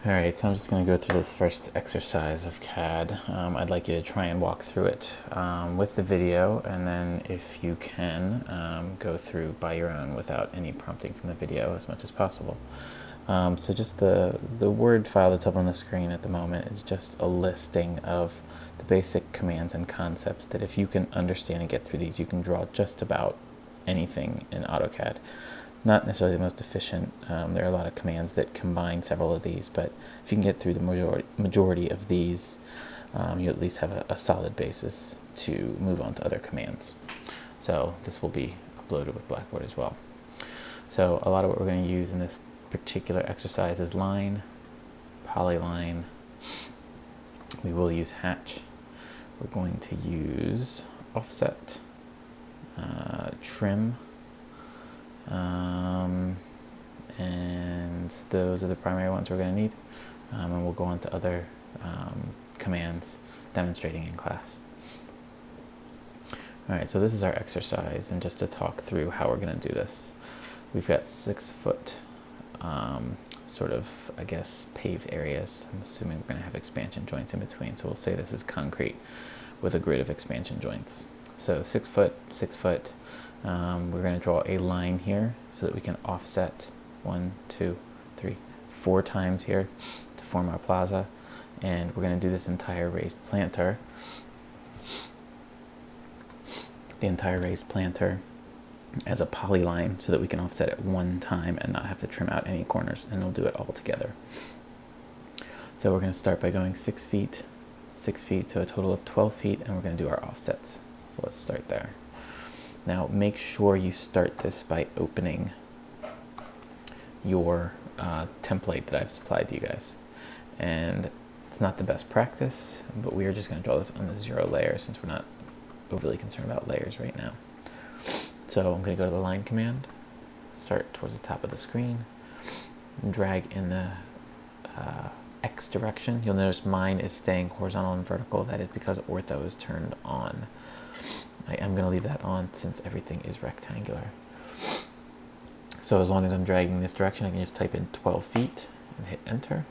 Alright, so I'm just going to go through this first exercise of CAD. I'd like you to try and walk through it with the video, and then if you can, go through by your own without any prompting from the video as much as possible. So just the Word file that's up on the screen at the moment is just a listing of the basic commands and concepts that if you can understand and get through these, you can draw just about anything in AutoCAD. Not necessarily the most efficient. There are a lot of commands that combine several of these, but if you can get through the majority of these, you at least have a solid basis to move on to other commands. So this will be uploaded with Blackboard as well. So a lot of what we're going to use in this particular exercise is line, polyline. We will use hatch. We're going to use offset, trim, and those are the primary ones we're going to need, and we'll go on to other commands demonstrating in class. Alright, so this is our exercise, and just to talk through how we're going to do this, we've got 6 foot sort of, I guess, paved areas. I'm assuming we're going to have expansion joints in between, so we'll say this is concrete with a grid of expansion joints. So 6 foot, 6 foot. We're going to draw a line here so that we can offset 1, 2, 3, 4 times here to form our plaza, and we're going to do this entire raised planter. The entire raised planter as a polyline so that we can offset it 1 time and not have to trim out any corners, and we'll do it all together. So we're going to start by going 6 feet, 6 feet, so a total of 12 feet, and we're going to do our offsets. So let's start there. Now make sure you start this by opening your template that I've supplied to you guys. And it's not the best practice, but we are just going to draw this on the 0 layer since we're not overly concerned about layers right now. So I'm going to go to the line command, start towards the top of the screen, and drag in the X direction. You'll notice mine is staying horizontal and vertical. That is because ortho is turned on. I am going to leave that on since everything is rectangular. So as long as I'm dragging this direction, I can just type in 12 feet and hit enter.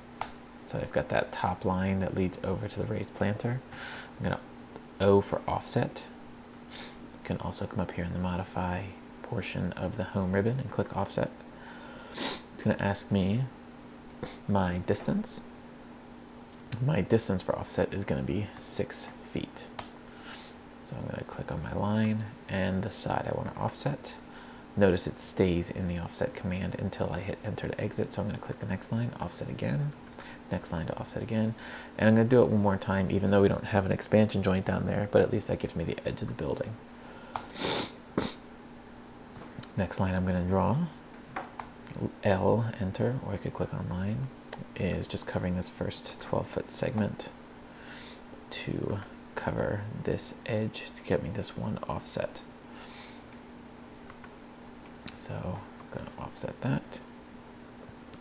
So I've got that top line that leads over to the raised planter. I'm going to O for offset. You can also come up here in the modify portion of the home ribbon and click offset. It's going to ask me my distance. My distance for offset is going to be 6 feet. So I'm going to click on my line and the side I want to offset. Notice it stays in the offset command until I hit enter to exit. So I'm going to click the next line, offset again, next line to offset again. And I'm going to do it one more time, even though we don't have an expansion joint down there, but at least that gives me the edge of the building. Next line I'm going to draw, L, enter, or I could click on line, is just covering this first 12-foot segment to cover this edge to get me this one offset. So I'm going to offset that.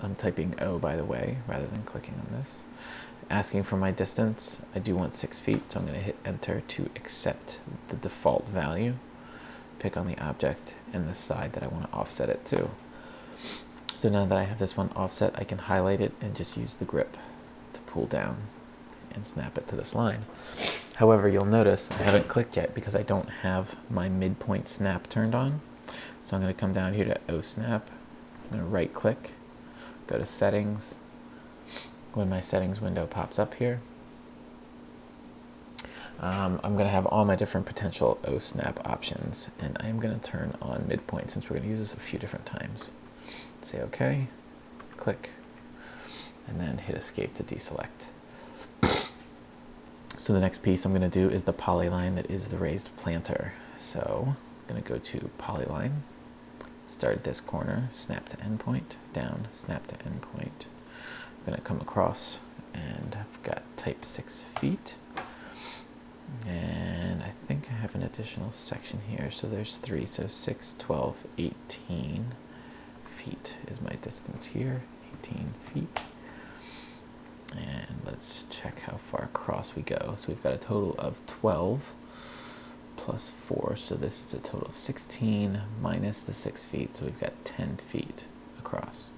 I'm typing O, by the way, rather than clicking on this. Asking for my distance, I do want 6 feet, so I'm going to hit enter to accept the default value. Pick on the object and the side that I want to offset it to. So now that I have this one offset, I can highlight it and just use the grip to pull down and snap it to this line. However, you'll notice I haven't clicked yet because I don't have my midpoint snap turned on. So I'm going to come down here to O snap. I'm going to right click, go to settings. When my settings window pops up here, I'm going to have all my different potential O snap options, and I'm going to turn on midpoint since we're going to use this a few different times. Say OK, click, and then hit escape to deselect. So the next piece I'm going to do is the polyline that is the raised planter. So I'm going to go to polyline, start at this corner, snap to endpoint, down, snap to endpoint. I'm going to come across, and I've got type 6 feet. And I think I have an additional section here. So there's 3, so 6, 12, 18 feet is my distance here, 18 feet. And let's check how far across we go. So we've got a total of 12 plus 4, so this is a total of 16 minus the 6 feet, so we've got 10 feet across.